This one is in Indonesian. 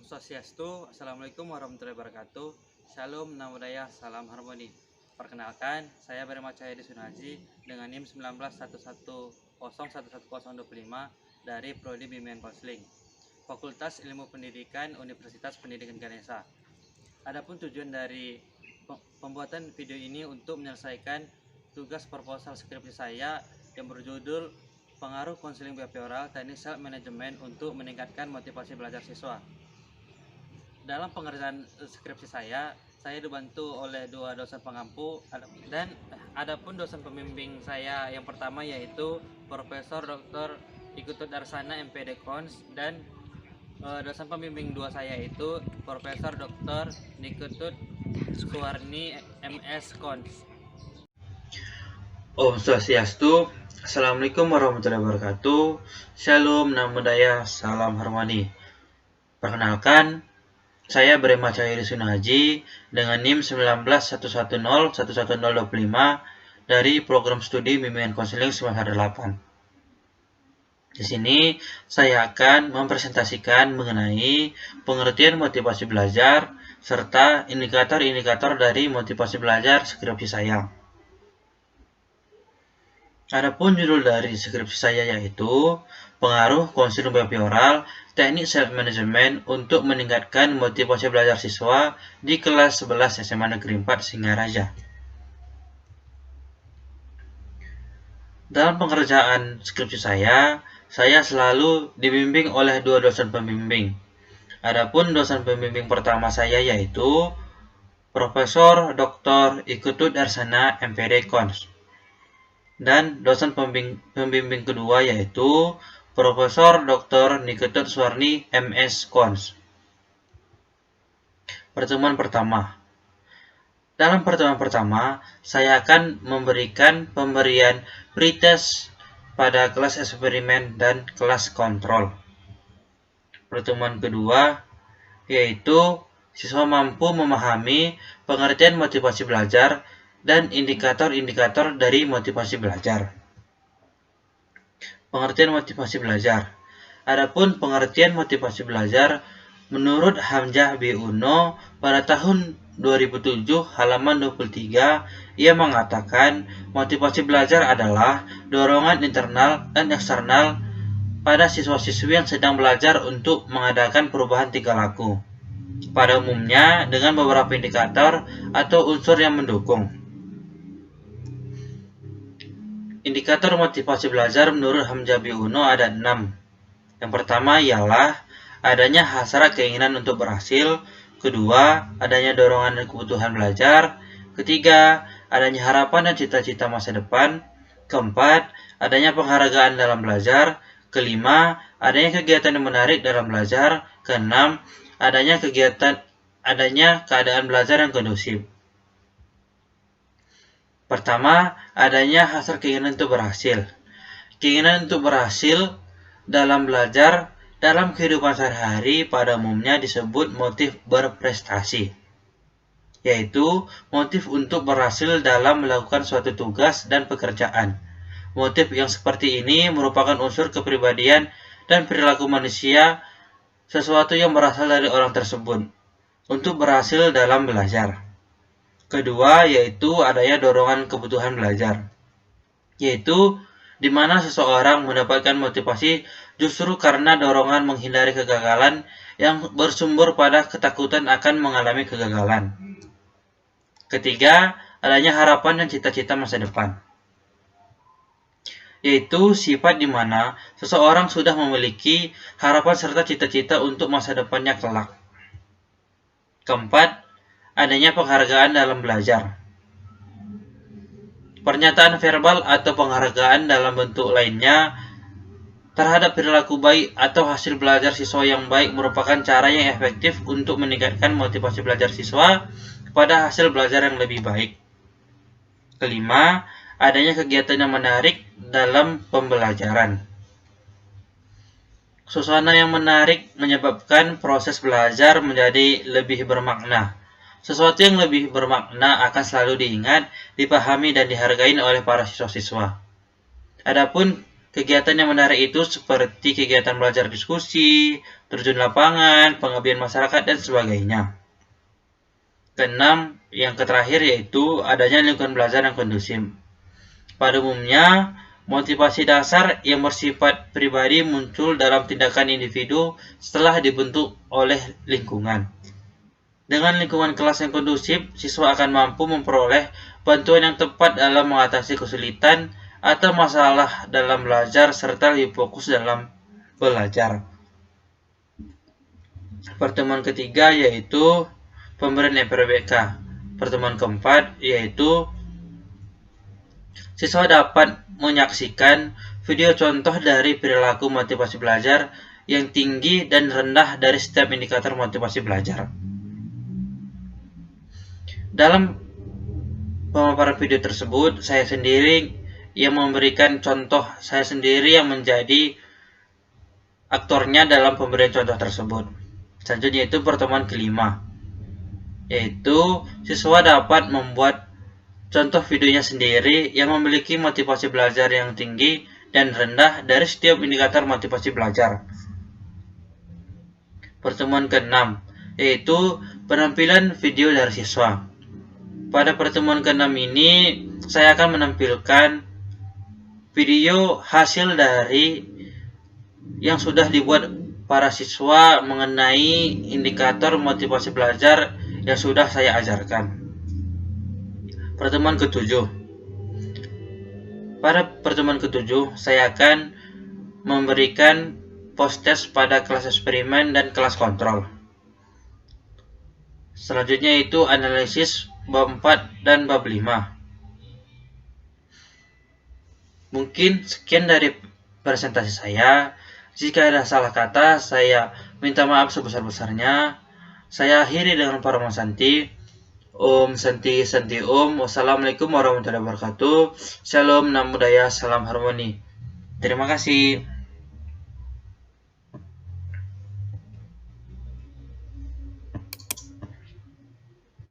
Swastiastu, Assalamualaikum warahmatullahi wabarakatuh. Shalom, Namo Buddhaya, Salam Harmoni. Perkenalkan, saya Bernama Cahyadi Sunaji dengan NIM 191110111025 dari Prodi Bimbingan Konseling, Fakultas Ilmu Pendidikan Universitas Pendidikan Ganesha. Adapun tujuan dari pembuatan video ini untuk menyelesaikan tugas proposal skripsi saya yang berjudul Pengaruh Konseling Behavioral Teknik Self Management untuk meningkatkan motivasi belajar siswa. Dalam pengerjaan skripsi saya dibantu oleh dua dosen pengampu dan adapun dosen pembimbing saya yang pertama yaitu Profesor Dr. Iketut Darsana MPD Kons dan dosen pembimbing dua saya itu Profesor Dr. Niketut Suwarni MS Kons. Om Swastiastu, Assalamualaikum warahmatullahi wabarakatuh. Shalom, Namo Buddhaya, Salam Harmoni. Perkenalkan, saya Bernama Cahyadi Sunaji dengan NIM 191110111025 dari Program Studi Bimbingan Konseling semester 8. Di sini saya akan mempresentasikan mengenai pengertian motivasi belajar serta indikator-indikator dari motivasi belajar skripsi saya. Adapun judul dari skripsi saya yaitu Pengaruh Konseling Behavioral Teknik Self Management untuk meningkatkan motivasi belajar siswa di kelas 11 SMA Negeri 4 Singaraja. Dalam pengerjaan skripsi saya selalu dibimbing oleh dua dosen pembimbing. Adapun dosen pembimbing pertama saya yaitu Profesor Dr. Iketut Darsana MPD Kons. Dan dosen pembimbing kedua yaitu Profesor Dr. Niketut Suwarni MS Kons. Pertemuan pertama. Dalam pertemuan pertama, saya akan memberikan pemberian pretest pada kelas eksperimen dan kelas kontrol. Pertemuan kedua yaitu siswa mampu memahami pengertian motivasi belajar dan indikator-indikator dari motivasi belajar. Pengertian motivasi belajar. Adapun pengertian motivasi belajar menurut Hamzah B. Uno pada tahun 2007 halaman 23, ia mengatakan motivasi belajar adalah dorongan internal dan eksternal pada siswa-siswi yang sedang belajar untuk mengadakan perubahan tingkah laku. Pada umumnya dengan beberapa indikator atau unsur yang mendukung. Indikator motivasi belajar menurut Hamzah B. Uno ada 6. Yang pertama ialah adanya hasrat keinginan untuk berhasil. Kedua, adanya dorongan dan kebutuhan belajar. Ketiga, adanya harapan dan cita-cita masa depan. Keempat, adanya penghargaan dalam belajar. Kelima, adanya kegiatan yang menarik dalam belajar. Keenam, adanya keadaan belajar yang kondusif. Pertama, adanya hasrat keinginan untuk berhasil. Keinginan untuk berhasil dalam belajar dalam kehidupan sehari-hari pada umumnya disebut motif berprestasi, yaitu motif untuk berhasil dalam melakukan suatu tugas dan pekerjaan. Motif yang seperti ini merupakan unsur kepribadian dan perilaku manusia, sesuatu yang berasal dari orang tersebut untuk berhasil dalam belajar. Kedua, yaitu adanya dorongan kebutuhan belajar, yaitu di mana seseorang mendapatkan motivasi justru karena dorongan menghindari kegagalan yang bersumber pada ketakutan akan mengalami kegagalan. Ketiga, adanya harapan dan cita-cita masa depan, yaitu sifat di mana seseorang sudah memiliki harapan serta cita-cita untuk masa depannya kelak. Keempat, adanya penghargaan dalam belajar. Pernyataan verbal atau penghargaan dalam bentuk lainnya terhadap perilaku baik atau hasil belajar siswa yang baik merupakan cara yang efektif untuk meningkatkan motivasi belajar siswa pada hasil belajar yang lebih baik. Kelima, adanya kegiatan yang menarik dalam pembelajaran. Suasana yang menarik menyebabkan proses belajar menjadi lebih bermakna. Sesuatu yang lebih bermakna akan selalu diingat, dipahami, dan dihargai oleh para siswa-siswa. Adapun Kegiatan yang menarik itu seperti kegiatan belajar diskusi, terjun lapangan, pengabdian masyarakat, dan sebagainya. Keenam, yang terakhir yaitu adanya lingkungan belajar yang kondusif. Pada umumnya, motivasi dasar yang bersifat pribadi muncul dalam tindakan individu setelah dibentuk oleh lingkungan. Dengan lingkungan kelas yang kondusif, siswa akan mampu memperoleh bantuan yang tepat dalam mengatasi kesulitan atau masalah dalam belajar serta lebih fokus dalam belajar. Pertemuan ketiga yaitu pemberian FRBK. Pertemuan keempat yaitu siswa dapat menyaksikan video contoh dari perilaku motivasi belajar yang tinggi dan rendah dari setiap indikator motivasi belajar. Dalam pemaparan video tersebut, saya sendiri yang memberikan contoh, saya sendiri yang menjadi aktornya dalam pemberian contoh tersebut. Selanjutnya itu pertemuan kelima, yaitu siswa dapat membuat contoh videonya sendiri yang memiliki motivasi belajar yang tinggi dan rendah dari setiap indikator motivasi belajar. Pertemuan keenam, yaitu penampilan video dari siswa. Pada pertemuan keenam ini, saya akan menampilkan video hasil dari yang sudah dibuat para siswa mengenai indikator motivasi belajar yang sudah saya ajarkan. Pertemuan ketujuh. Pada pertemuan ketujuh, saya akan memberikan post-test pada kelas eksperimen dan kelas kontrol. Selanjutnya itu analisis bab 4 dan bab 5. Mungkin sekian dari presentasi saya. Jika ada salah kata, saya minta maaf sebesar-besarnya. Saya akhiri dengan Parama Santi. Om Santi Santi Om. Wassalamualaikum warahmatullahi wabarakatuh. Shalom, Namo Buddhaya, salam harmoni. Terima kasih.